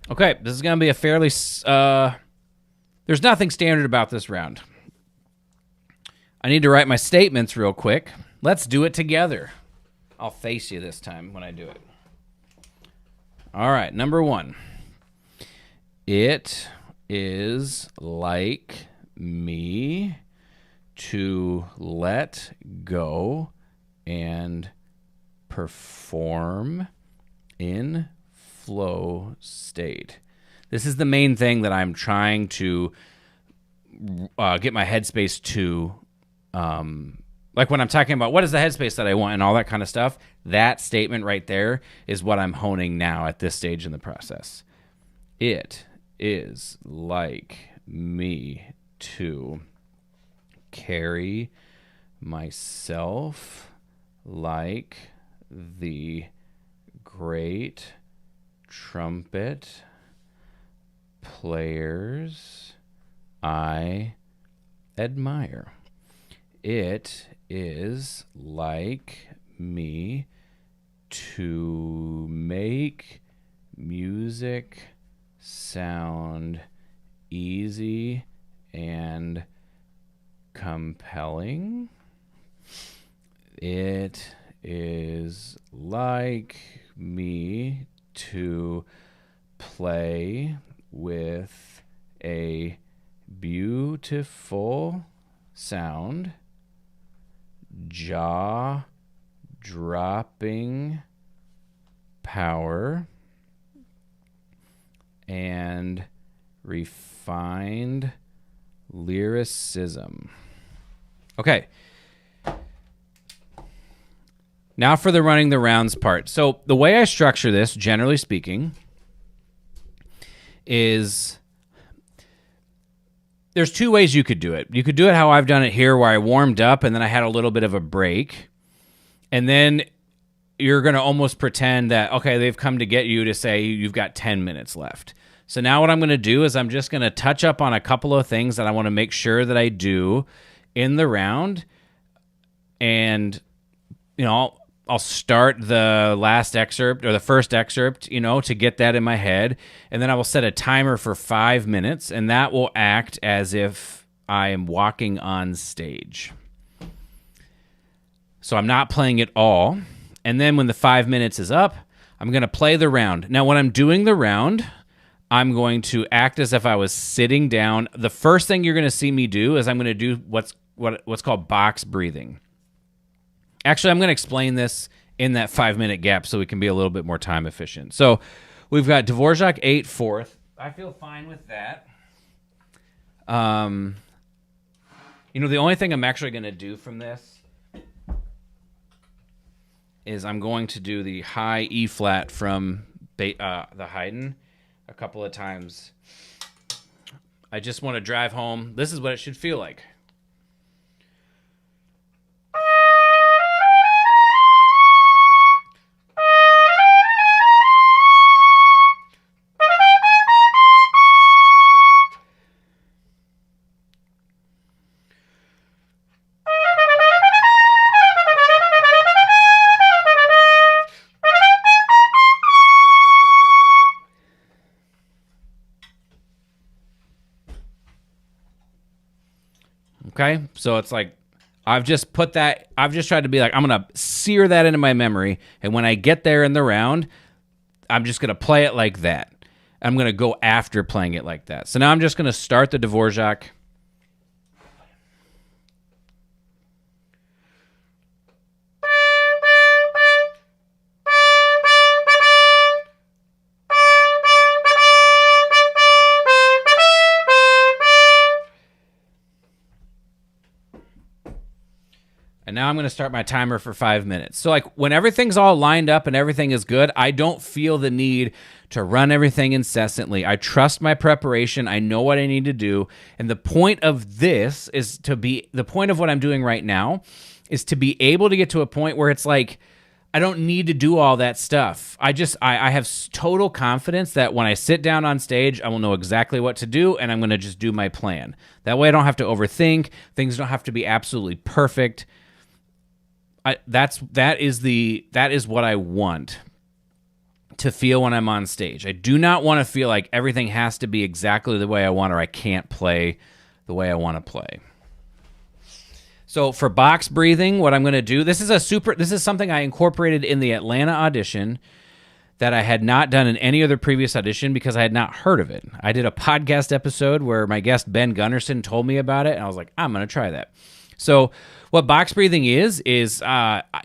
Okay, this is going to be a fairly... there's nothing standard about this round. I need to write my statements real quick. Let's do it together. I'll face you this time when I do it. All right, number 1. It is like me to let go and perform in flow state. This is the main thing that I'm trying to get my headspace to. Like when I'm talking about what is the headspace that I want and all that kind of stuff, that statement right there is what I'm honing now at this stage in the process. It is like me to carry myself like the great trumpet players I admire. It is like me to make music sound easy and compelling. It is like me to play with a beautiful sound, jaw-dropping power, and refined lyricism. Okay. Now for the running the rounds part. So the way I structure this, generally speaking, is there's two ways you could do it. You could do it how I've done it here, where I warmed up and then I had a little bit of a break. And then you're going to almost pretend that, okay, they've come to get you to say you've got 10 minutes left. So now what I'm going to do is I'm just going to touch up on a couple of things that I want to make sure that I do in the round. And, I'll start the last excerpt or the first excerpt, to get that in my head. And then I will set a timer for 5 minutes, and that will act as if I am walking on stage. So I'm not playing it all. And then when the 5 minutes is up, I'm going to play the round. Now, when I'm doing the round, I'm going to act as if I was sitting down. The first thing you're going to see me do is I'm going to do what's called box breathing. Actually, I'm going to explain this in that 5 minute gap so we can be a little bit more time efficient. So we've got Dvorak 8 fourth. I feel fine with that. The only thing I'm actually going to do from this is I'm going to do the high E flat from the Haydn a couple of times. I just want to drive home. This is what it should feel like. Okay, so it's like I've just tried to be like, I'm going to sear that into my memory, and when I get there in the round, I'm just going to play it like that. I'm going to go after playing it like that. So now I'm just going to start the Dvorak. And now I'm going to start my timer for 5 minutes. So like when everything's all lined up and everything is good, I don't feel the need to run everything incessantly. I trust my preparation. I know what I need to do. And the point of this is the point of what I'm doing right now is to be able to get to a point where it's like, I don't need to do all that stuff. I have total confidence that when I sit down on stage, I will know exactly what to do, and I'm going to just do my plan. That way I don't have to overthink. Things don't have to be absolutely perfect. That is what I want to feel when I'm on stage. I do not want to feel like everything has to be exactly the way I want, or I can't play the way I want to play. So for box breathing, what I'm going to do, this is something I incorporated in the Atlanta audition that I had not done in any other previous audition because I had not heard of it. I did a podcast episode where my guest Ben Gunnarsson told me about it, and I was like, I'm going to try that. So what box breathing is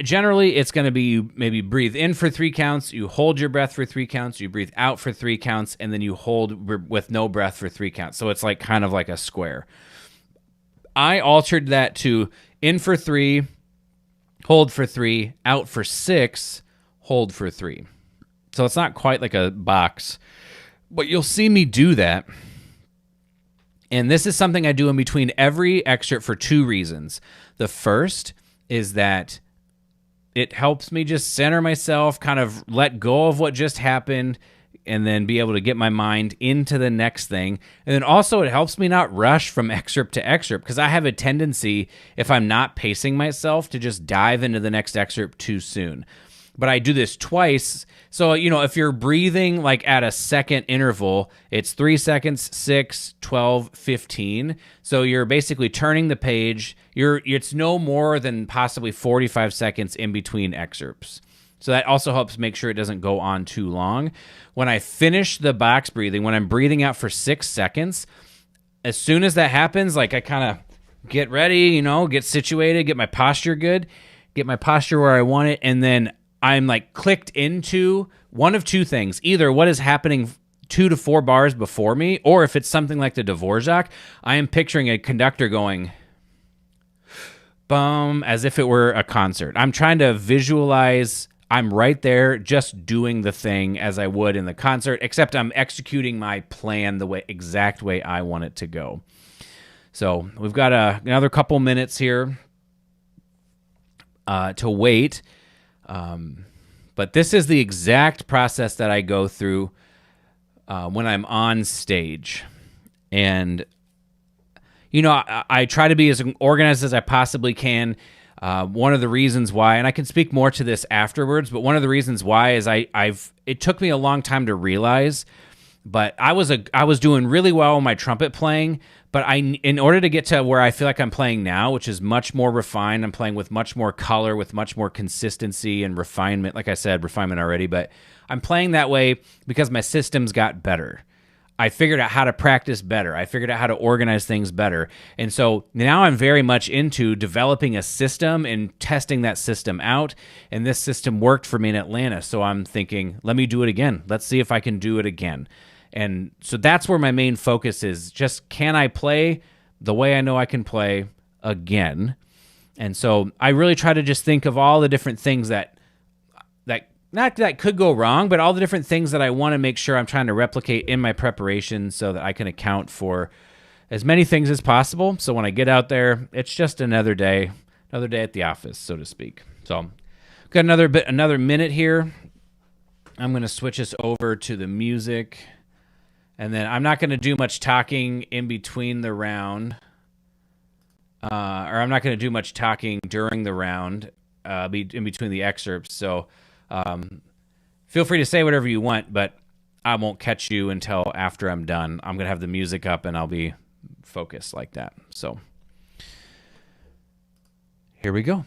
generally it's going to be you maybe breathe in for 3 counts, you hold your breath for 3 counts, you breathe out for 3 counts, and then you hold with no breath for 3 counts. So it's like kind of like a square. I altered that to in for 3, hold for 3, out for 6, hold for 3. So it's not quite like a box, but you'll see me do that. And this is something I do in between every excerpt for 2 reasons. The first is that it helps me just center myself, kind of let go of what just happened, and then be able to get my mind into the next thing. And then also it helps me not rush from excerpt to excerpt, because I have a tendency, if I'm not pacing myself, to just dive into the next excerpt too soon. But I do this twice. So, if you're breathing like at a second interval, it's 3 seconds, 6, 12, 15. So you're basically turning the page. It's no more than possibly 45 seconds in between excerpts. So that also helps make sure it doesn't go on too long. When I finish the box breathing, when I'm breathing out for 6 seconds, as soon as that happens, like I kind of get ready, get situated, get my posture good, get my posture where I want it, and then I'm like clicked into one of 2 things. Either what is happening 2 to 4 bars before me, or if it's something like the Dvorak, I am picturing a conductor going bum as if it were a concert. I'm trying to visualize I'm right there just doing the thing as I would in the concert, except I'm executing my plan the exact way I want it to go. So we've got another couple minutes here to wait. But this is the exact process that I go through when I'm on stage. And, I try to be as organized as I possibly can. One of the reasons why, and I can speak more to this afterwards, but one of the reasons why is it took me a long time to realize, but I was doing really well in my trumpet playing, but in order to get to where I feel like I'm playing now, which is much more refined, I'm playing with much more color, with much more consistency and refinement. Like I said, refinement already, but I'm playing that way because my systems got better. I figured out how to practice better. I figured out how to organize things better. And so now I'm very much into developing a system and testing that system out. And this system worked for me in Atlanta. So I'm thinking, let me do it again. Let's see if I can do it again. And so that's where my main focus is. Just, can I play the way I know I can play again? And so I really try to just think of all the different things that not that could go wrong, but all the different things that I want to make sure I'm trying to replicate in my preparation so that I can account for as many things as possible. So when I get out there, it's just another day at the office, so to speak. So got another minute here. I'm going to switch us over to the music, and then I'm not going to do much talking in between the round, or I'm not going to do much talking during the round, in between the excerpts. So feel free to say whatever you want, but I won't catch you until after I'm done. I'm going to have the music up, and I'll be focused like that. So here we go.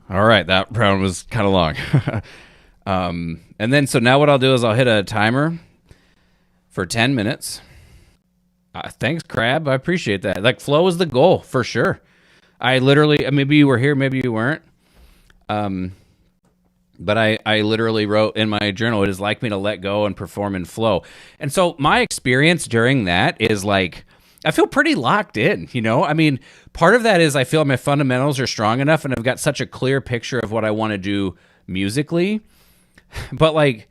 All right, that round was kind of long. And then, so now what I'll do is I'll hit a timer for 10 minutes. Thanks, Crab. I appreciate that. Like, flow is the goal, for sure. I literally, maybe you were here, maybe you weren't. But I literally wrote in my journal, it is like me to let go and perform in flow. And so my experience during that is like, I feel pretty locked in, you know? I mean, part of that is I feel my fundamentals are strong enough and I've got such a clear picture of what I want to do musically. But like,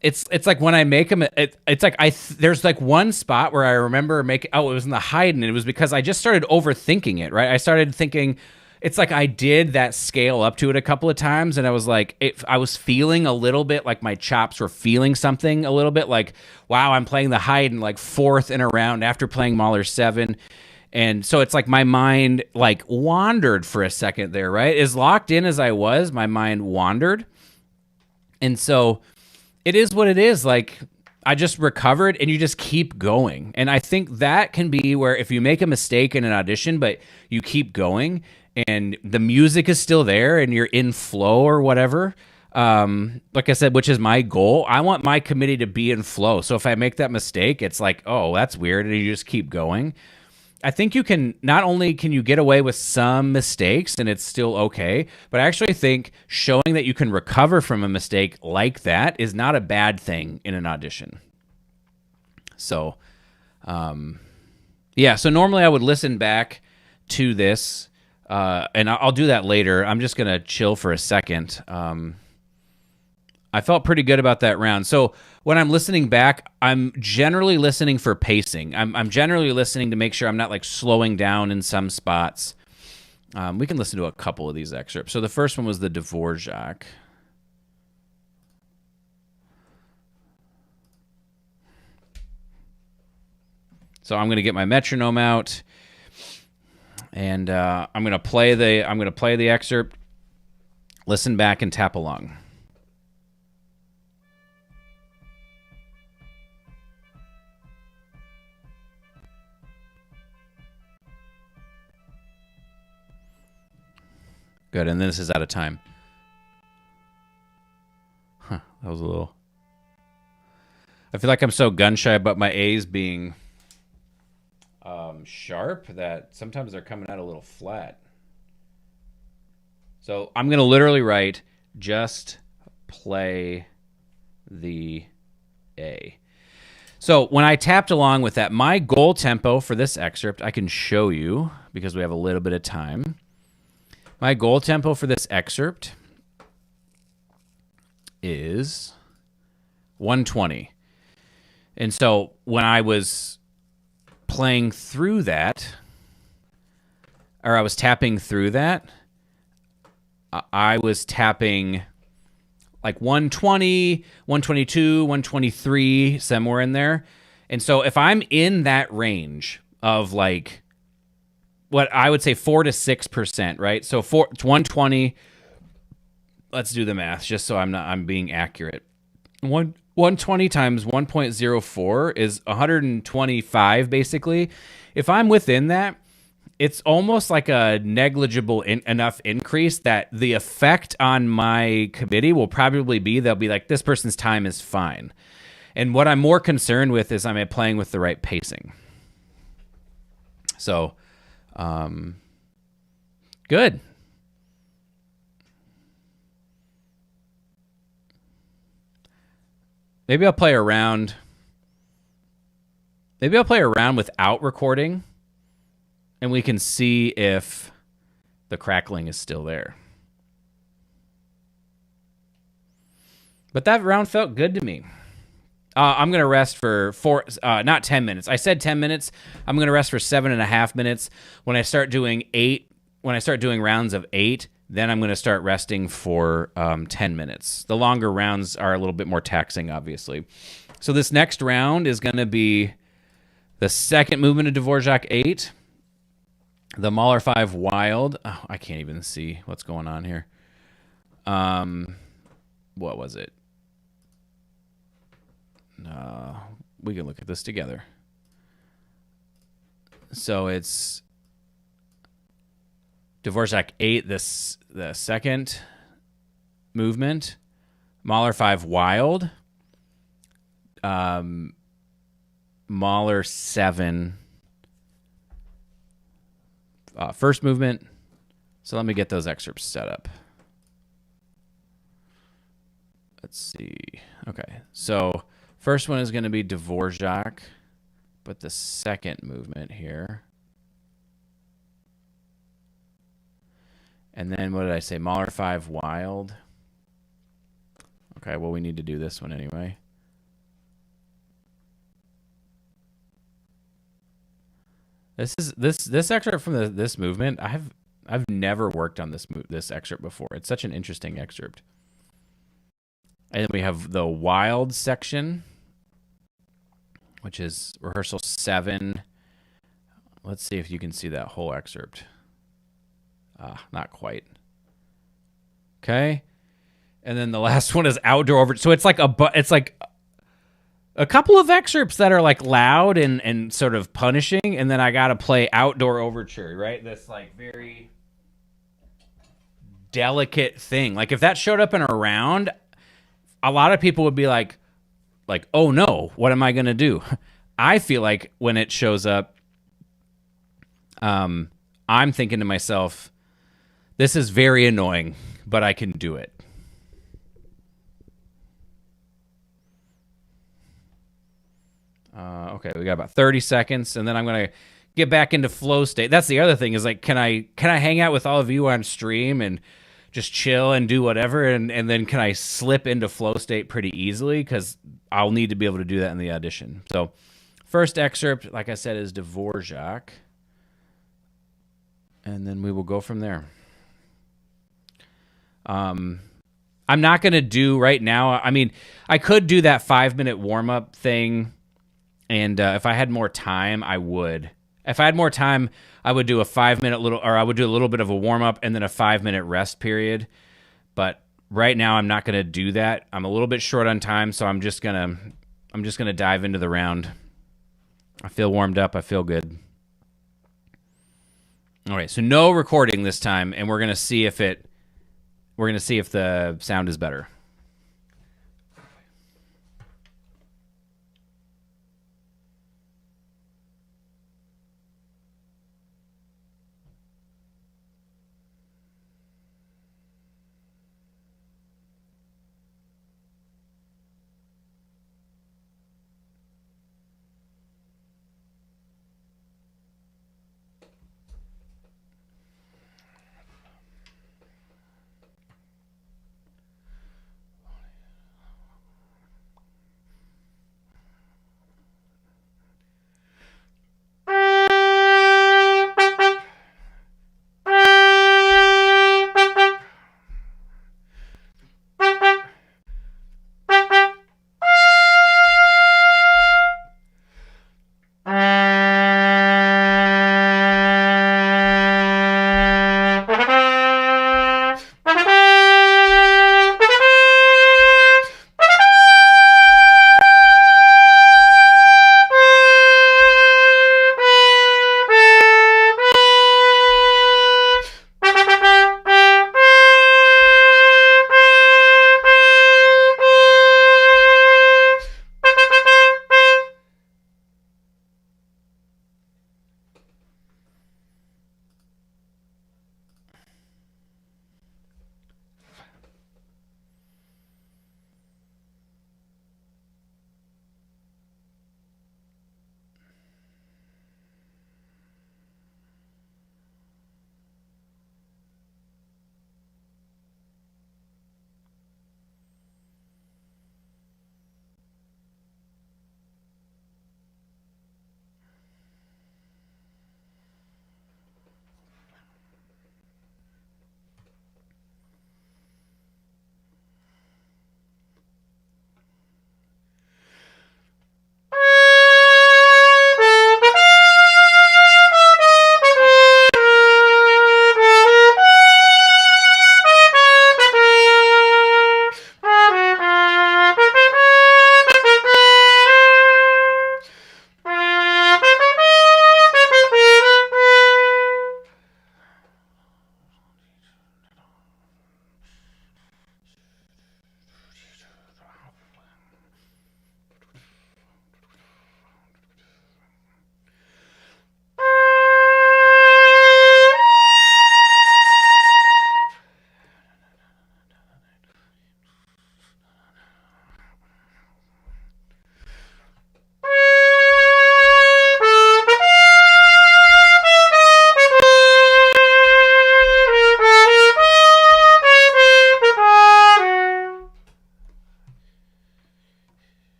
it's like when I make them, it's like there's like one spot where I remember making, it was in the Haydn, and it was because I just started overthinking it, right? I started thinking, it's like I did that scale up to it a couple of times, and I was like, I was feeling a little bit like my chops were feeling something a little bit like, wow, I'm playing the Haydn like fourth in a round after playing Mahler 7. And so it's like my mind like wandered for a second there, right? As locked in as I was, my mind wandered. And so it is what it is. Like, I just recovered, and you just keep going. And I think that can be where if you make a mistake in an audition, but you keep going and the music is still there and you're in flow or whatever, like I said, which is my goal, I want my committee to be in flow. So if I make that mistake, it's like, oh, that's weird, and you just keep going. I think you can, not only can you get away with some mistakes and it's still okay, but I actually think showing that you can recover from a mistake like that is not a bad thing in an audition. So, yeah, so normally I would listen back to this, and I'll do that later. I'm just going to chill for a second. I felt pretty good about that round. So when I'm listening back, I'm generally listening for pacing. I'm generally listening to make sure I'm not like slowing down in some spots. We can listen to a couple of these excerpts. So the first one was the Dvorak. So I'm going to get my metronome out, and I'm going to play the excerpt. Listen back and tap along. Good, and then this is out of time. Huh, that was a little... I feel like I'm so gun-shy about my A's being sharp that sometimes they're coming out a little flat. So I'm going to literally write, just play the A. So when I tapped along with that, my goal tempo for this excerpt, I can show you because we have a little bit of time. My goal tempo for this excerpt is 120. And so when I was playing through that, or I was tapping through that, I was tapping like 120, 122, 123, somewhere in there. And so if I'm in that range of like what I would say 4 to 6%, right? So it's 120. Let's do the math just so I'm being accurate. 120 times 1.04 is 125 basically. If I'm within that, it's almost like a negligible enough increase that the effect on my committee will probably be they'll be like, this person's time is fine. And what I'm more concerned with is am I playing with the right pacing? So, good. Maybe I'll play around. Maybe I'll play around without recording, and we can see if the crackling is still there. But that round felt good to me. I'm going to rest for not 10 minutes. I said 10 minutes. I'm going to rest for 7.5 minutes. When I start doing rounds of 8, then I'm going to start resting for 10 minutes. The longer rounds are a little bit more taxing, obviously. So this next round is going to be the second movement of Dvorak 8, the Mahler 5 Wild. Oh, I can't even see what's going on here. What was it? We can look at this together. So it's Dvorak 8, the second movement. Mahler 5, wild. Mahler 7, first movement. So let me get those excerpts set up. Let's see. Okay, so first one is going to be Dvorak, but the second movement here. And then what did I say? Mahler 5, wild. Okay, well, we need to do this one anyway. This excerpt from this movement. I've never worked on this excerpt before. It's such an interesting excerpt. And then we have the wild section, which is rehearsal 7. Let's see if you can see that whole excerpt. Not quite. Okay. And then the last one is outdoor over. So it's like a couple of excerpts that are like loud and sort of punishing, and then I got to play outdoor overture, right? This like very delicate thing. Like if that showed up in a round, a lot of people would be like, oh no, what am I going to do? I feel like when it shows up, I'm thinking to myself, this is very annoying, but I can do it. Okay, we got about 30 seconds, and then I'm going to get back into flow state. That's the other thing is like, can I hang out with all of you on stream and just chill and do whatever, and then can I slip into flow state pretty easily? Because I'll need to be able to do that in the audition. So first excerpt, like I said, is Dvorak, and then we will go from there. I'm not going to do right now. I mean, I could do that 5-minute warm-up thing, and if I had more time, I would. If I had more time, I would do a 5-minute I would do a little bit of a warm-up and then a 5-minute rest period. But right now, I'm not going to do that. I'm a little bit short on time, so I'm just gonna dive into the round. I feel warmed up. I feel good. All right, so no recording this time, and we're gonna see if the sound is better.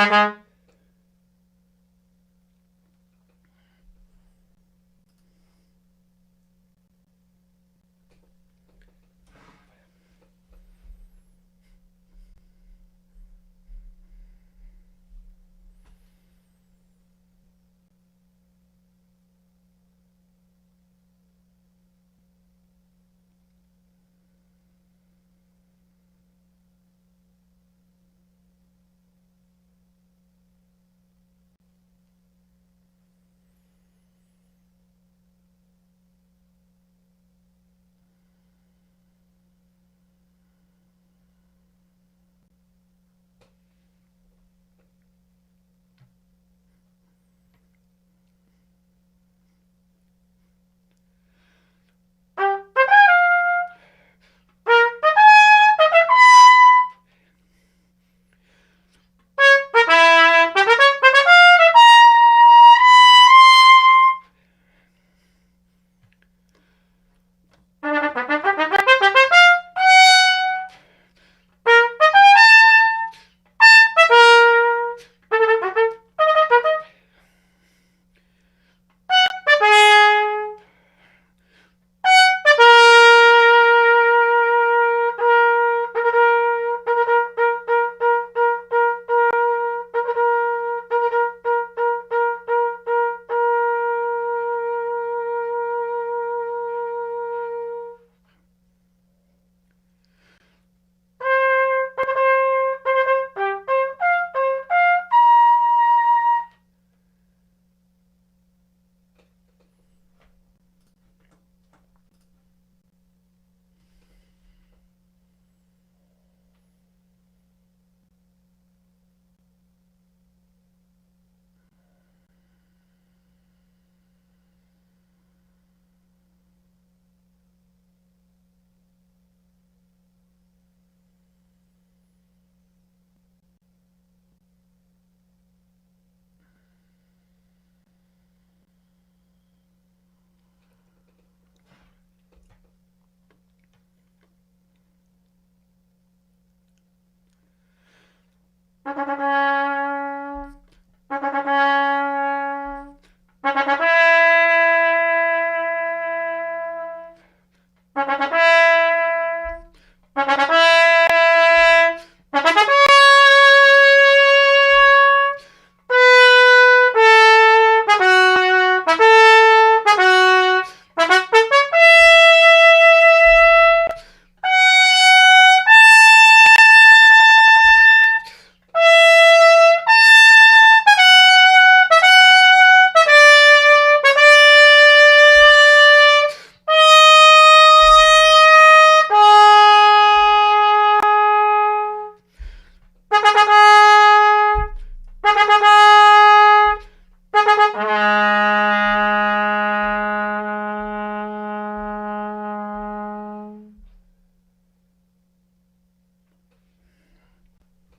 Thank you.